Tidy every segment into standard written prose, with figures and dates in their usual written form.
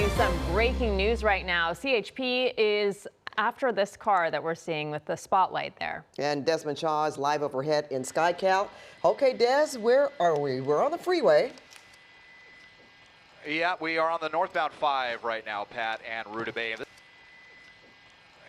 you some breaking news right now. CHP is after this car that we're seeing with the spotlight there. And Desmond Shaw is live overhead in SkyCal. Okay, Des, where are we? We're on the freeway. Yeah, we are on the northbound 5 right now, Pat and Rutabaga.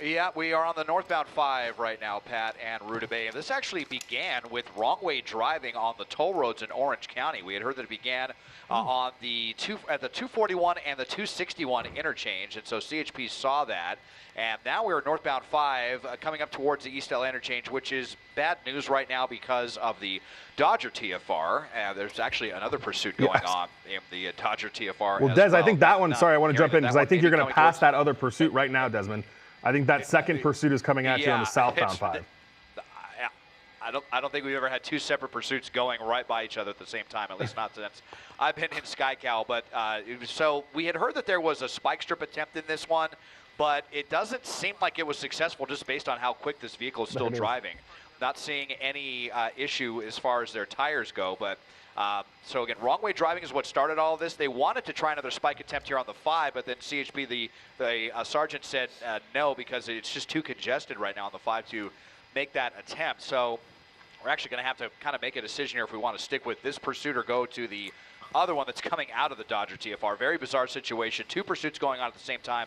Yeah, we are on the northbound 5 right now, Pat and Rutabaga. This actually began with wrong-way driving on the toll roads in Orange County. We had heard that it began on the at the 241 and the 261 interchange, and so CHP saw that. And now we're northbound 5 coming up towards the East LA interchange, which is bad news right now because of the Dodger TFR. There's actually another pursuit going on in the Dodger TFR. Well, Des, I think that one, sorry, I want to jump in because I think you're going to pass that other pursuit right now, Desmond. I think that second pursuit is coming at you on the southbound 5. I don't think we've ever had two separate pursuits going right by each other at the same time, at least not since I've been in SkyCal. But so we had heard that there was a spike strip attempt in this one, but it doesn't seem like it was successful just based on how quick this vehicle is still driving. Not seeing any issue as far as their tires go, but so again, wrong way driving is what started all of this. They wanted to try another spike attempt here on the 5, but then CHP, the sergeant said no, because it's just too congested right now on the 5 to make that attempt. So we're actually going to have to kind of make a decision here if we want to stick with this pursuit or go to the other one that's coming out of the Dodger TFR. Very bizarre situation. Two pursuits going on at the same time.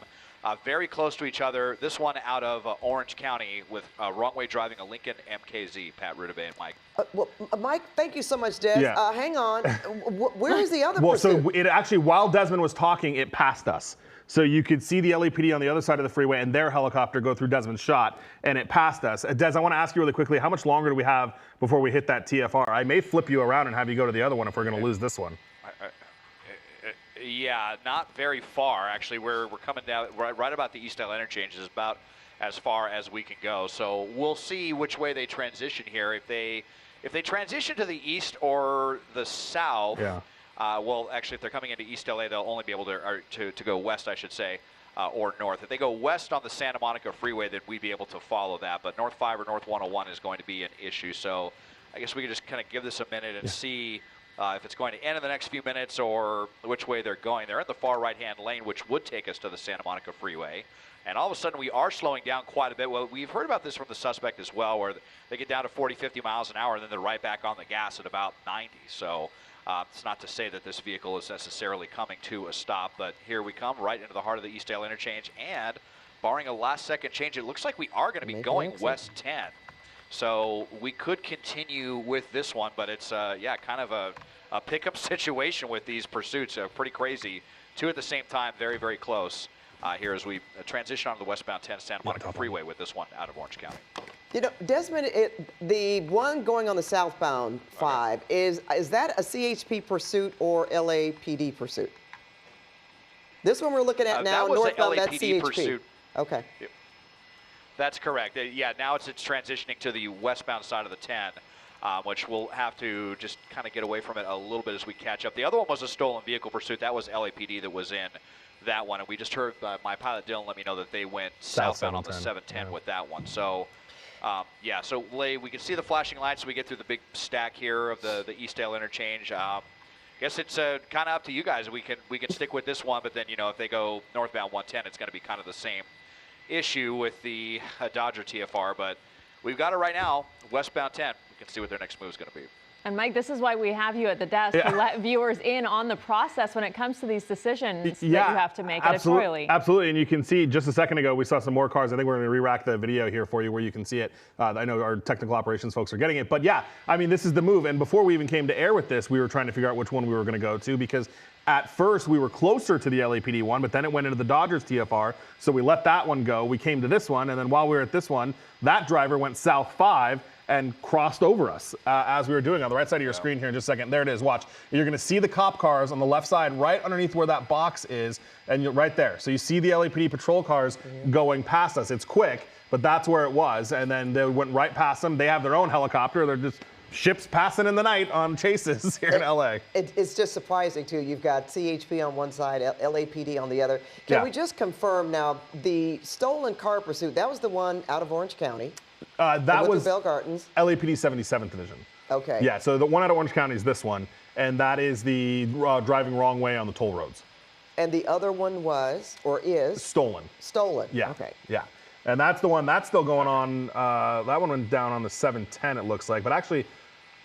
Very close to each other. This one out of Orange County with wrong way driving a Lincoln MKZ. Pat Rutabaga and Mike. Well, Mike, thank you so much, Des. Yeah. Hang on. Where is the other Well, pursuit? so it actually, while Desmond was talking, it passed us. So you could see the LAPD on the other side of the freeway and their helicopter go through Desmond's shot, and it passed us. Des, I want to ask you really quickly, how much longer do we have before we hit that TFR? I may flip you around and have you go to the other one if we're going to lose this one. Yeah, not very far. Actually, we're coming down right about the East LA interchange is about as far as we can go. So we'll see which way they transition here. If they transition to the east or the south, well, actually, if they're coming into East LA, they'll only be able to go west, I should say, or north. If they go west on the Santa Monica freeway, then we'd be able to follow that. But North 5 or North 101 is going to be an issue. So I guess we can just kind of give this a minute and see if it's going to end in the next few minutes or which way they're going. They're in the far right-hand lane, which would take us to the Santa Monica freeway. And all of a sudden, we are slowing down quite a bit. Well, we've heard about this from the suspect as well, where they get down to 40, 50 miles an hour, and then they're right back on the gas at about 90. So it's not to say that this vehicle is necessarily coming to a stop, but here we come right into the heart of the East Dale interchange. And barring a last-second change, it looks like we are going to be going west 10. So we could continue with this one, but it's, yeah, kind of a pickup situation with these pursuits. Pretty crazy. Two at the same time, very, very close here as we transition on the westbound 10 Santa Monica freeway with this one out of Orange County. You know, Desmond, the one going on the southbound 5, is that a CHP pursuit or LAPD pursuit? This one we're looking at now, northbound, that's CHP. Pursuit. Okay. Yep. That's correct. Yeah, now it's transitioning to the westbound side of the 10, which we'll have to just kind of get away from it a little bit as we catch up. The other one was a stolen vehicle pursuit. That was LAPD that was in that one. And we just heard my pilot Dylan let me know that they went southbound on the 710 with that one. So, yeah, so we can see the flashing lights as we get through the big stack here of the East Dale interchange. I guess it's kind of up to you guys. We can stick with this one, but then, you know, if they go northbound 110, it's going to be kind of the same issue with the Dodger TFR, but we've got it right now, westbound 10. We can see what their next move is going to be. And Mike, this is why we have you at the desk to let viewers in on the process when it comes to these decisions that you have to make editorially. Absolutely, and you can see just a second ago we saw some more cars. I think we're going to re-rack the video here for you where you can see it. I know our technical operations folks are getting it, but yeah, I mean, this is the move. And before we even came to air with this, we were trying to figure out which one we were going to go to, because at first we were closer to the LAPD one, but then it went into the Dodgers TFR, so we let that one go. We came to this one, and then while we were at this one, that driver went south 5 and crossed over us as we were doing on the right side of your screen here in just a second. There it is, watch. You're gonna see the cop cars on the left side right underneath where that box is, and you're right there. So you see the LAPD patrol cars going past us. It's quick, but that's where it was, and then they went right past them. They have their own helicopter. They're just ships passing in the night on chases here in LA. It's just surprising, too. You've got CHP on one side, LAPD on the other. Can we just confirm now, the stolen car pursuit, that was the one out of Orange County? That was Bell Gardens. LAPD 77th Division. Okay. Yeah, so the one out of Orange County is this one, and that is the driving wrong way on the toll roads. And the other one was, or is? Stolen. Stolen. Yeah. Okay. Yeah. And that's the one that's still going on. That one went down on the 710, it looks like. But actually,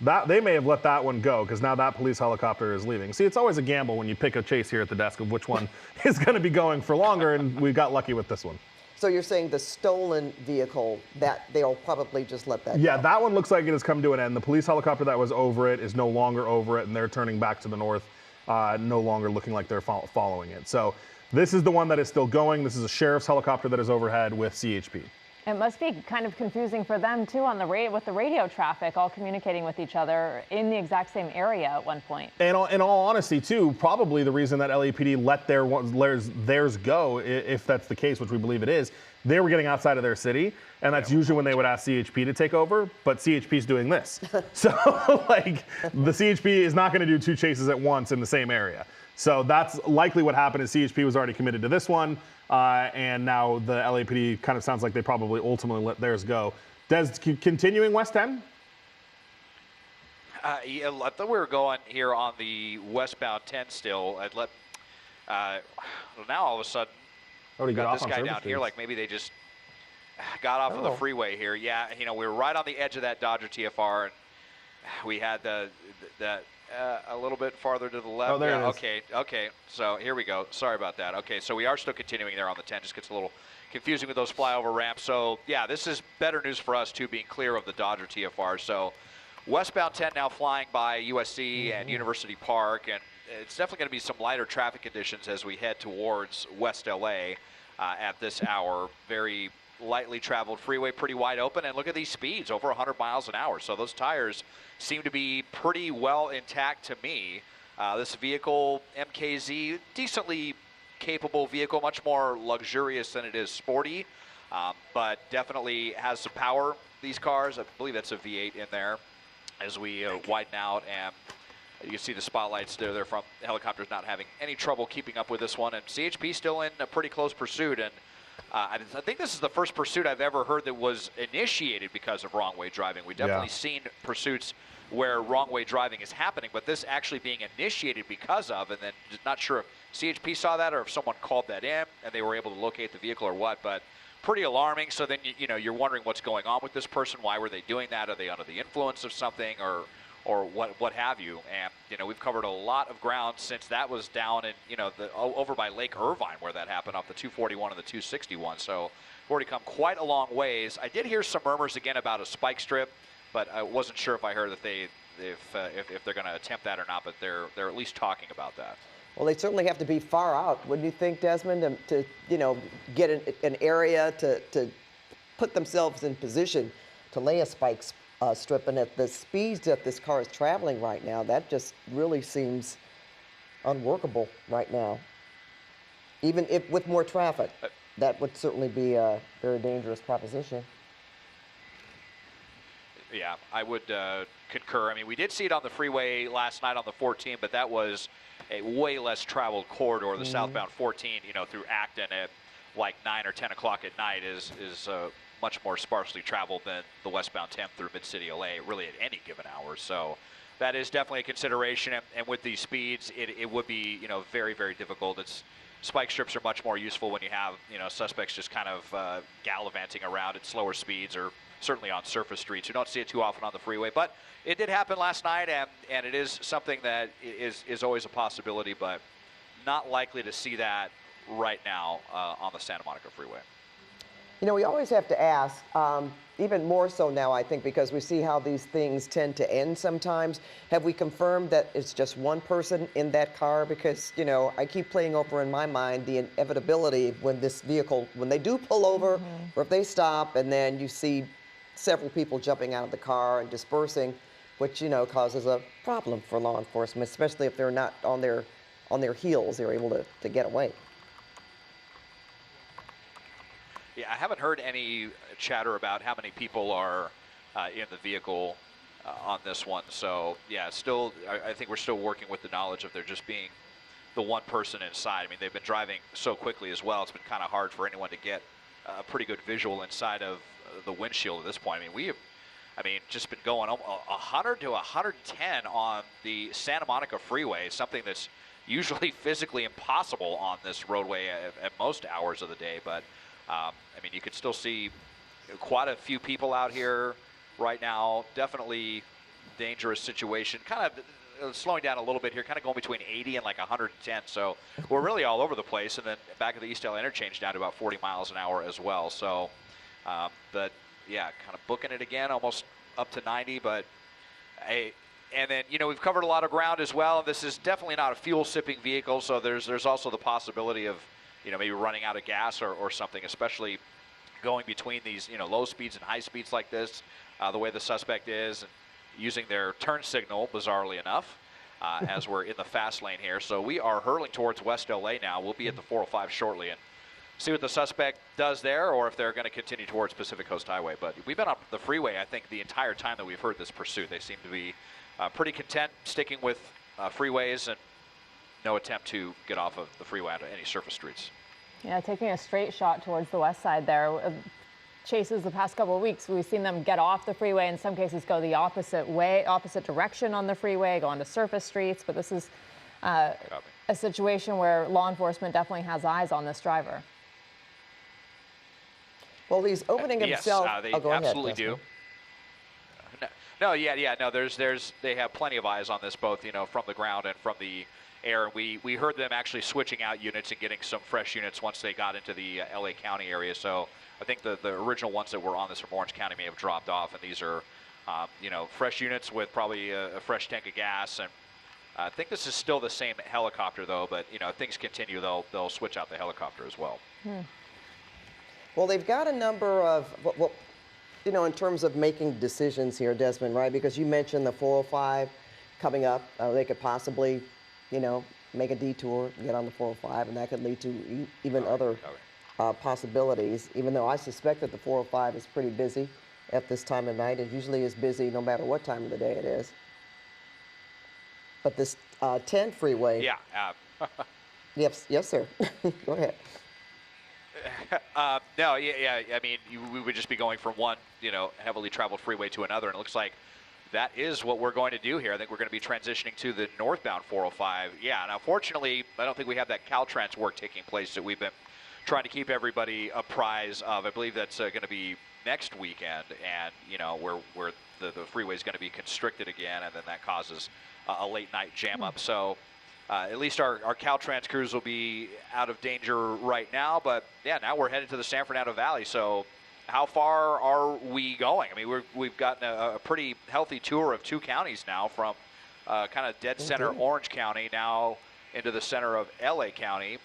they may have let that one go because now that police helicopter is leaving. See, it's always a gamble when you pick a chase here at the desk of which one is going to be going for longer, and we got lucky with this one. So you're saying the stolen vehicle, that they'll probably just let that Yeah, go. that one looks like it has come to an end. The police helicopter that was over it is no longer over it, and they're turning back to the north, no longer looking like they're following it. So this is the one that is still going. This is a sheriff's helicopter that is overhead with CHP. It must be kind of confusing for them, too, on the with the radio traffic, all communicating with each other in the exact same area at one point. And in all honesty, too, probably the reason that LAPD let theirs go, if that's the case, which we believe it is, they were getting outside of their city, and that's usually when they would ask CHP to take over, but CHP's doing this. So, like, the CHP is not going to do 2 chases at once in the same area. So that's likely what happened is CHP was already committed to this one, and now the LAPD kind of sounds like they probably ultimately let theirs go. Des, continuing West 10? Yeah, I thought we were going here on the westbound 10 still. I'd let, now all of a sudden, got this guy down here, like maybe they just got off of the freeway here. Yeah, you know, we were right on the edge of that Dodger TFR, and we had that a little bit farther to the left. Oh, there yeah, it is. Okay. So here we go. Sorry about that. Okay, so we are still continuing there on the 10. Just gets a little confusing with those flyover ramps. So, yeah, this is better news for us, too, being clear of the Dodger TFR. So westbound 10 now flying by USC and University Park, and it's definitely going to be some lighter traffic conditions as we head towards West LA at this hour. Very lightly traveled freeway, pretty wide open, and look at these speeds, over 100 miles an hour. So those tires seem to be pretty well intact to me. This vehicle, MKZ, decently capable vehicle, much more luxurious than it is sporty, but definitely has some power, these cars. I believe that's a V8 in there as we widen out, and you can see the spotlights there from helicopters not having any trouble keeping up with this one, and CHP still in a pretty close pursuit. And I think this is the first pursuit I've ever heard that was initiated because of wrong-way driving. We've definitely seen pursuits where wrong-way driving is happening, but this actually being initiated because of, and then just not sure if CHP saw that or if someone called that in and they were able to locate the vehicle or what, but pretty alarming. So then, you know, you're wondering what's going on with this person. Why were they doing that? Are they under the influence of something or what have you? And, you know, we've covered a lot of ground since that was down in, you know, over by Lake Irvine where that happened off the 241 and the 261. So we've already come quite a long ways. I did hear some murmurs again about a spike strip, but I wasn't sure if I heard that if they're going to attempt that or not, but they're at least talking about that. Well, they certainly have to be far out, wouldn't you think, Desmond, to you know, get an area to put themselves in position to lay a spike strip. And at the speeds that this car is traveling right now, that just really seems unworkable right now. Even if with more traffic, that would certainly be a very dangerous proposition. Yeah, I would concur. I mean, we did see it on the freeway last night on the 14, but that was a way less traveled corridor. The southbound 14, you know, through Acton at like 9 or 10 o'clock at night is much more sparsely traveled than the westbound 10 through Mid-City LA, really at any given hour. So that is definitely a consideration. And with these speeds, it would be, you know, very, very difficult. Spike strips are much more useful when you have, you know, suspects just kind of gallivanting around at slower speeds or certainly on surface streets. You don't see it too often on the freeway, but it did happen last night, and it is something that is always a possibility, but not likely to see that right now on the Santa Monica freeway. You know, we always have to ask, even more so now, I think, because we see how these things tend to end sometimes. Have we confirmed that it's just one person in that car? Because, you know, I keep playing over in my mind the inevitability when this vehicle, when they do pull over, or if they stop, and then you see several people jumping out of the car and dispersing, which, you know, causes a problem for law enforcement, especially if they're not on their heels. They're able to get away. Yeah, I haven't heard any chatter about how many people are in the vehicle on this one. So, yeah, still, I think we're still working with the knowledge of there just being the one person inside. I mean, they've been driving so quickly as well. It's been kind of hard for anyone to get a pretty good visual inside of the windshield at this point. I mean, we have, just been going 100 to 110 on the Santa Monica freeway, something that's usually physically impossible on this roadway at most hours of the day. But I mean, you can still see quite a few people out here right now. Definitely dangerous situation. Kind of slowing down a little bit here, kind of going between 80 and like 110. So we're really all over the place. And then back at the East LA interchange down to about 40 miles an hour as well. So, but yeah, kind of booking it again, almost up to 90. But and then, you know, we've covered a lot of ground as well. This is definitely not a fuel-sipping vehicle, so there's also the possibility of, you know, maybe running out of gas or something, especially going between these, you know, low speeds and high speeds like this, the way the suspect is, and using their turn signal, bizarrely enough, as we're in the fast lane here. So we are hurtling towards West LA now. We'll be at the 405 shortly and see what the suspect does there, or if they're going to continue towards Pacific Coast Highway. But we've been on the freeway, I think, the entire time that we've heard this pursuit. They seem to be pretty content sticking with freeways and no attempt to get off of the freeway onto any surface streets. Yeah, taking a straight shot towards the west side there. Chases the past couple of weeks, we've seen them get off the freeway, in some cases go the opposite way, opposite direction on the freeway, go onto surface streets. But this is a situation where law enforcement definitely has eyes on this driver. Well, he's opening himself. Yes, they go absolutely ahead, do. No, they have plenty of eyes on this, both, you know, from the ground and from the air. We heard them actually switching out units and getting some fresh units once they got into the LA County area. So I think the original ones that were on this from Orange County may have dropped off, and these are, you know, fresh units with probably a fresh tank of gas. And I think this is still the same helicopter, though. But, you know, if things continue, they'll switch out the helicopter as well. Well, they've got a number of, well, you know, in terms of making decisions here, Desmond, right? Because you mentioned the 405 coming up. They could possibly, you know, make a detour, get on the 405, and that could lead to even other possibilities, even though I suspect that the 405 is pretty busy at this time of night. It usually is busy no matter what time of the day it is. But this 10 freeway. Yeah. Yes, sir. Go ahead. No, yeah. I mean, we would just be going from one, you know, heavily traveled freeway to another, and it looks like that is what we're going to do here. I think we're going to be transitioning to the northbound 405. Yeah, now fortunately, I don't think we have that Caltrans work taking place that we've been trying to keep everybody apprised of. I believe that's going to be next weekend, and, you know, where the freeway is going to be constricted again, and then that causes a late night jam up. So at least our Caltrans crews will be out of danger right now. But yeah, now we're headed to the San Fernando Valley. So how far are we going? I mean, we've gotten a pretty healthy tour of two counties now, from kind of dead center Orange County now into the center of LA County,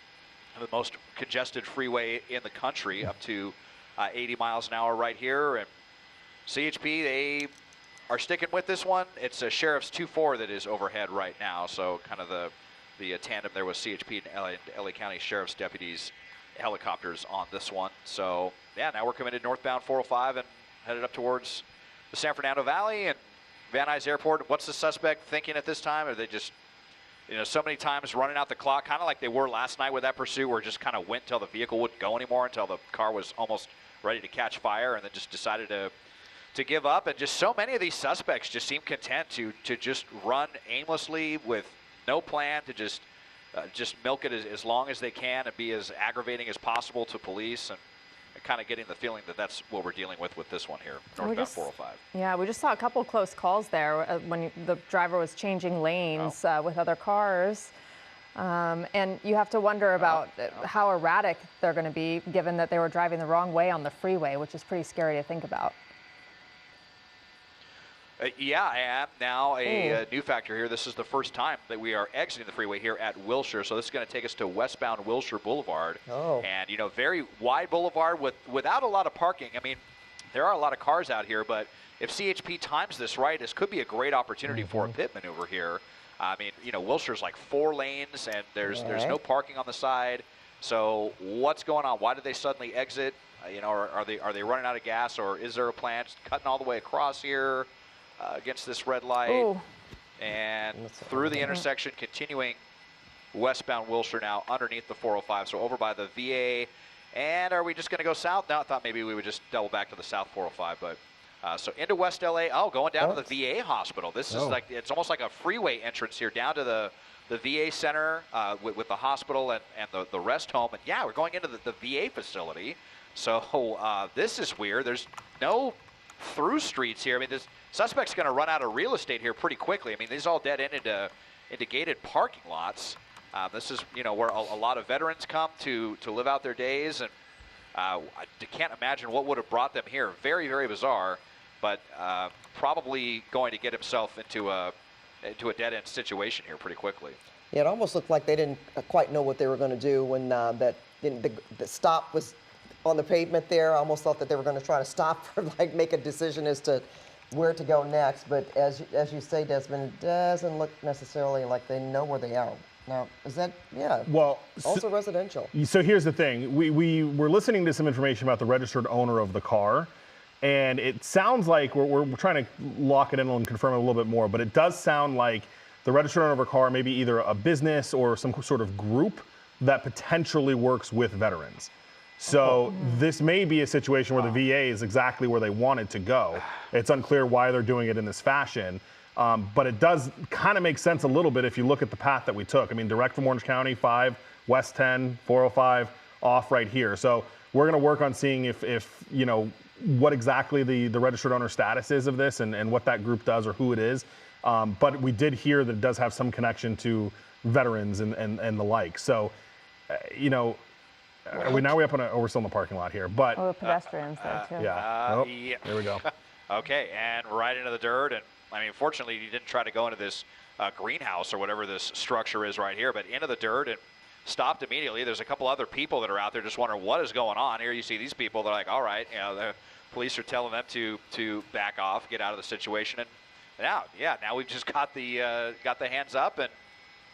the most congested freeway in the country, up to 80 miles an hour right here. And CHP, they are sticking with this one. It's a Sheriff's 2-4 that is overhead right now. So kind of the tandem there with CHP and LA County Sheriff's deputies, helicopters on this one. So yeah, now we're committed northbound 405 and headed up towards the San Fernando Valley and Van Nuys Airport. What's the suspect thinking at this time? Are they just, you know, so many times running out the clock, kind of like they were last night with that pursuit, where it just kind of went until the vehicle wouldn't go anymore, until the car was almost ready to catch fire, and then just decided to give up? And just so many of these suspects just seem content to just run aimlessly with no plan, to just milk it as long as they can and be as aggravating as possible to police, and kind of getting the feeling that that's what we're dealing with this one here, northbound 405. Yeah, we just saw a couple close calls there when the driver was changing lanes with other cars. And you have to wonder about how erratic they're going to be, given that they were driving the wrong way on the freeway, which is pretty scary to think about. Yeah, and now a new factor here. This is the first time that we are exiting the freeway here at Wilshire. So this is going to take us to westbound Wilshire Boulevard. And, you know, very wide boulevard without a lot of parking. I mean, there are a lot of cars out here, but if CHP times this right, this could be a great opportunity for a pit maneuver here. I mean, you know, Wilshire's like 4 lanes, and there's no parking on the side. So what's going on? Why did they suddenly exit? You know, are they running out of gas, or is there a plan? Just cutting all the way across here against this red light, and through the intersection, continuing westbound Wilshire now underneath the 405. So over by the VA. And are we just going to go south? No, I thought maybe we would just double back to the south 405, but so into West LA. Going down to the VA hospital. This is like, it's almost like a freeway entrance here, down to the the VA center with the hospital and the rest home. And yeah, we're going into the VA facility. So this is weird. There's no through streets here. I mean, this suspect's going to run out of real estate here pretty quickly. I mean, these all dead end into gated parking lots. This is, where a lot of veterans come to live out their days. And I can't imagine what would have brought them here. Very, very bizarre, but probably going to get himself into a dead-end situation here pretty quickly. Yeah, it almost looked like they didn't quite know what they were going to do when the stop was on the pavement there. I almost thought that they were going to try to stop for, make a decision as to where to go next. But as you say, Desmond, it doesn't look necessarily like they know where they are. Now, is that, well, also residential? So here's the thing. We were listening to some information about the registered owner of the car, and it sounds like we're trying to lock it in and confirm it a little bit more, but it does sound like the registered owner of a car may be either a business or some sort of group that potentially works with veterans. So this may be a situation where the VA is exactly where they wanted to go. It's unclear why they're doing it in this fashion. But it does kind of make sense a little bit if you look at the path that we took. I mean, direct from Orange County, 5, West 10, 405, off right here. So we're going to work on seeing if what exactly the registered owner status is of this and what that group does or who it is. But we did hear that it does have some connection to veterans and the like. So, are we up on we're still in the parking lot here, but. Oh, the pedestrians there too. Yeah. Yeah. There we go. Okay, and right into the dirt. And I mean, fortunately, he didn't try to go into this greenhouse or whatever this structure is right here, but into the dirt and stopped immediately. There's a couple other people that are out there just wondering what is going on. Here you see these people. They're like, all right, the police are telling them to back off, get out of the situation. And now we've just got the hands up, and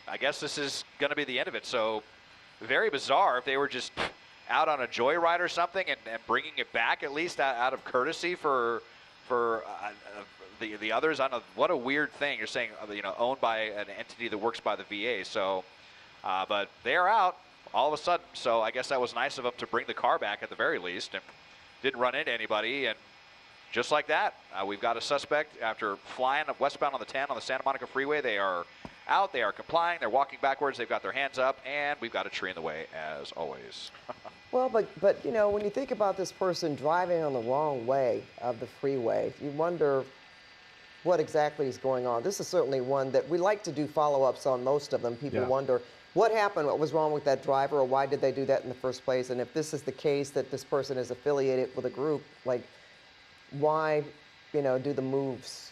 I guess this is going to be the end of it. So very bizarre if they were just out on a joyride or something and bringing it back at least out of courtesy for the others. I don't know, what a weird thing. You're saying, owned by an entity that works by the VA. So, but they're out all of a sudden. So I guess that was nice of them to bring the car back at the very least and didn't run into anybody. And just like that, we've got a suspect after flying westbound on the 10 on the Santa Monica freeway. They are out. They are complying. They're walking backwards. They've got their hands up, and we've got a tree in the way as always. Well, but when you think about this person driving on the wrong way of the freeway, you wonder what exactly is going on. This is certainly one that we like to do follow-ups on most of them. People wonder what happened, what was wrong with that driver, or why did they do that in the first place? And if this is the case that this person is affiliated with a group, why, do the moves?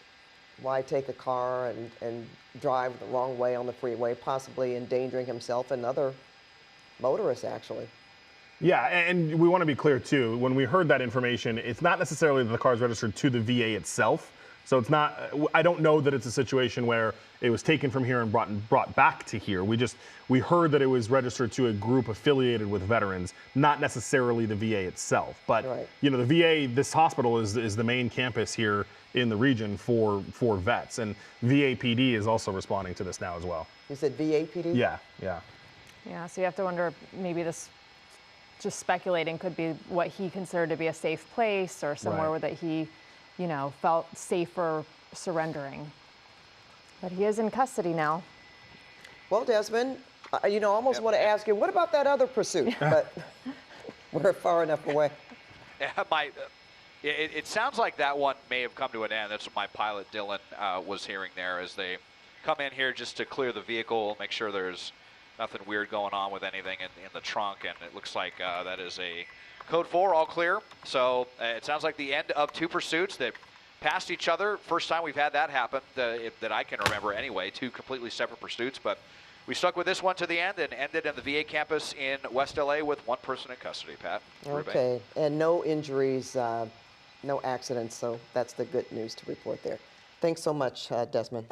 Why take a car and drive the wrong way on the freeway, possibly endangering himself and other motorists, actually? Yeah, and we want to be clear, too. When we heard that information, it's not necessarily that the car is registered to the VA itself. So it's not, I don't know that it's a situation where it was taken from here and brought back to here. We heard that it was registered to a group affiliated with veterans, not necessarily the VA itself. But, the VA, this hospital is the main campus here in the region for vets. And VAPD is also responding to this now as well. You said VAPD? Yeah. Yeah, so you have to wonder, maybe this, just speculating, could be what he considered to be a safe place or somewhere that he, felt safer surrendering. But he is in custody now. Well, Desmond, almost want to ask you, what about that other pursuit? But we're far enough away. It sounds like that one may have come to an end. That's what my pilot, Dylan, was hearing there as they come in here just to clear the vehicle, make sure there's nothing weird going on with anything in the trunk. And it looks like that is a Code 4, all clear. So it sounds like the end of two pursuits that passed each other. First time we've had that happen that I can remember anyway, two completely separate pursuits. But we stuck with this one to the end and ended in the VA campus in West LA with one person in custody, Pat. Okay, and no injuries, no accidents, so that's the good news to report there. Thanks so much, Desmond.